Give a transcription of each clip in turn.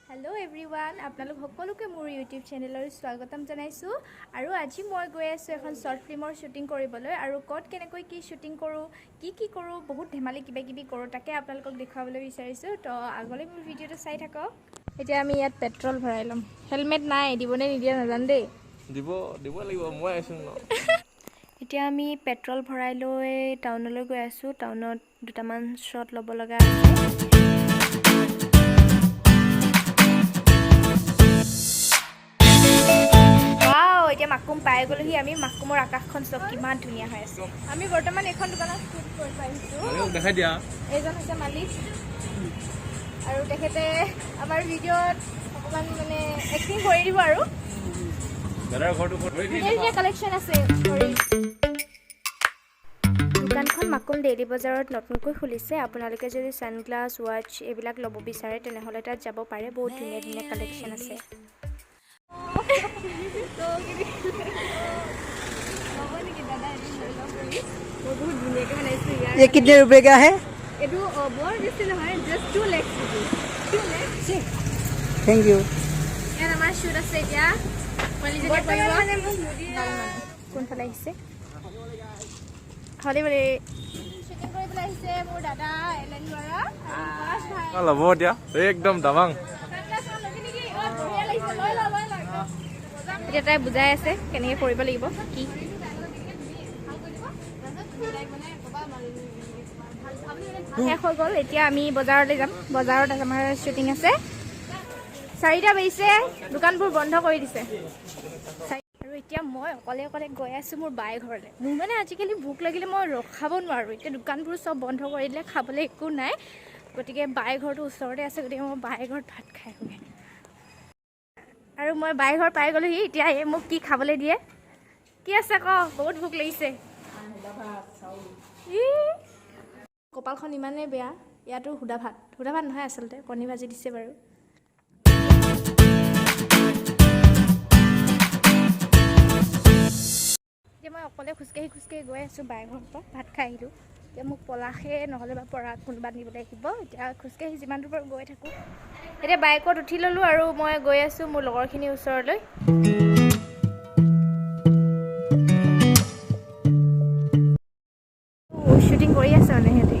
hello everyone आपनालोक সকলোকে মোৰ YouTube চেনেলৰ স্বাগতম জনাইছো আৰু আজি মই গৈ আছো এখন শৰ্ট ফিল্মৰ শুটিং কৰিবলৈ আৰু কত কেনেকৈ কি শুটিং কৰো কি কৰো বহুত ধেমালি কিবা কিবি কৰো তাকে আপোনালোকক দেখাবলৈ বিচাৰিছো তো আগলৈ মোৰ ভিডিওটো চাই থাকক এতিয়া আমি ইয়াত পেট্ৰল ভৰাই লম হেলমেট নাই দিবনে নিদিয়া নাজান দেই দিব লাগিব মই আছো ন এতিয়া আমি পেট্ৰল ভৰাই লৈ টাউনলৈ গৈ আছো টাউনত দুটামান শ্বট ল'ব লগা আছে এতিয়া মাকুম পাই গ'লোহি আমি মাকুমৰ আকাশখন চব কিমান ধুনীয়া হৈ আছে আমি বৰ্তমান এখন দোকানত শুট কৰিব আহিছোঁ দেখাই দিয়া এইজন হৈছে মালিক আৰু তেখেতে আমাৰ ভিডিঅ'ত অকণমান মানে এক্টিং কৰি দিব আৰু দাদাৰ ঘৰটো ধুনীয়া কালেকশ্যন আছে দোকানখন মাকুম ডেইলি বজাৰত নতুনকৈ খুলিছে আপোনালোকে যদি ছানগ্লাছ ৱাচ এইবিলাক ল'ব বিচাৰে তেনেহ'লে তাত যাব পাৰে বহুত ধুনীয়া ধুনীয়া কালেকশ্যন আছে ये कितने रुपए का है थैंक यू ল'ব এতিয়া একদম দাবাং এতিয়া তাই বুজাই আছে কেনেকৈ কৰিব লাগিব কি শেষ হৈ গ'ল এতিয়া আমি বজাৰলৈ যাম বজাৰত আমাৰ শ্বুটিং আছে 4টা বাজিছে দোকানবোৰ বন্ধ কৰি দিছে আৰু এতিয়া মই অকলে গৈ আছোঁ মোৰ বাই ঘৰলৈ মোৰ মানে আজিকালি ভোক লাগিলে মই ৰখাব নোৱাৰোঁ এতিয়া দোকানবোৰ চব বন্ধ কৰি দিলে খাবলৈ একো নাই গতিকে বাই ঘৰটো ওচৰতে আছে গতিকে মই বাই ঘৰত ভাত খাই আহোঁগৈ আৰু মই বাই ঘৰ পাই গ'লোহি এতিয়া এই মোক কি খাবলৈ দিয়ে কি আছে ক বহুত ভোক লাগিছে কপালখন ইমানেই বেয়া ইয়াতো সুদা ভাত নহয় আচলতে কণী ভাজি দিছে বাৰু এতিয়া মই অকলে খোজকাঢ়ি গৈ আছোঁ বাই ঘৰৰ পৰা ভাত খাই আহিলোঁ এতিয়া মোক পলাশে নহ'লে বা পৰাগ কোনোবা নিবলৈ আহিব এতিয়া খোজকাঢ়ি যিমান দূৰ গৈ থাকোঁ এতিয়া বাইকত উঠি ল'লোঁ আৰু মই গৈ আছোঁ মোৰ লগৰখিনিৰ ওচৰলৈ শ্বুটিং কৰি আছে মানে সিহঁতি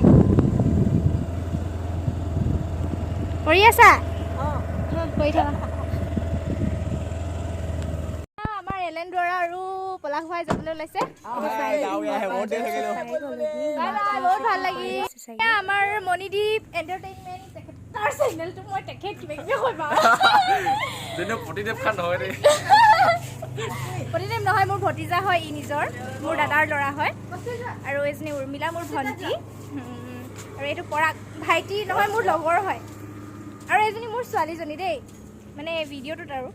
কৰি আছা কৰি থাকা আমাৰ এলেন দুৱাৰা আৰু পলাশ ভাই যাবলৈ ওলাইছে বহুত ভাল লাগি আমাৰ মণিদীপ এণ্টাৰটেইনমেণ্ট তাৰ চেনেলটো মই তেখেত কিবা কিবি হয় প্ৰতিদেৱ খান নহয় দেই প্ৰতিদেৱ নহয় মোৰ ভতিজা হয় ই নিজৰ মোৰ দাদাৰ ল'ৰা হয় আৰু এজনী উৰ্মিলা মোৰ ভণ্টি আৰু এইটো পৰাগ ভাইটি নহয় মোৰ লগৰ হয় আৰু এজনী মোৰ ছোৱালীজনী দেই মানে ভিডিঅ'টোত আৰু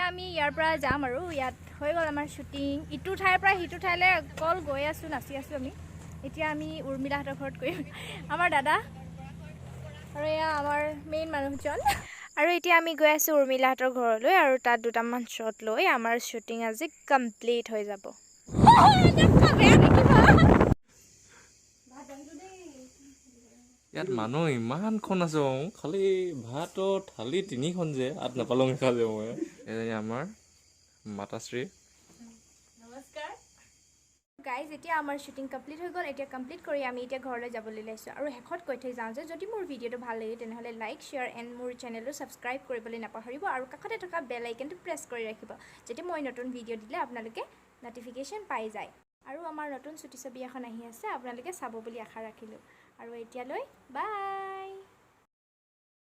আমি ইয়াৰ পৰা যাম আৰু ইয়াত হৈ গ'ল আমাৰ শ্বুটিং ইটো ঠাইৰ পৰা সিটো ঠাইলৈ অকল গৈ আছোঁ নাচি আছোঁ আমি এতিয়া আমি উৰ্মিলাহঁতৰ ঘৰত কৰিম আমাৰ দাদা আৰু এয়া আমাৰ মেইন মানুহজন আৰু এতিয়া আমি গৈ আছোঁ উৰ্মিলাহঁতৰ ঘৰলৈ আৰু তাত দুটামান শ্বট লৈ আমাৰ শ্বুটিং আজি কমপ্লিট হৈ যাব ইয়াত মানুহ ইমানখন আছে খালি ভাতৰ থালি 3খন যে আত নাপালোঁ মেখা যে মই এজনী আমাৰ মাতাশ্ৰী নমস্কাৰ গাইজ এতিয়া আমাৰ শ্বুটিং কমপ্লিট হৈ গ'ল এতিয়া কমপ্লিট কৰি আমি এতিয়া ঘৰলৈ যাবলৈ লৈছোঁ আৰু শেষত কৈ থৈ যাওঁ যে যদি মোৰ ভিডিঅ'টো ভাল লাগে তেনেহ'লে লাইক শ্বেয়াৰ এণ্ড মোৰ চেনেলটো ছাবস্ক্ৰাইব কৰিবলৈ নাপাহৰিব আৰু কাষতে থকা বেল আইকনটো প্ৰেছ কৰি ৰাখিব যেতিয়া মই নতুন ভিডিঅ' দিলে আপোনালোকে ন'টিফিকেশ্যন পাই যায় আৰু আমাৰ নতুন ছুটি ছবি এখন আহি আছে আপোনালোকে চাব বুলি আশা ৰাখিলোঁ আৰু এতিয়ালৈ বাই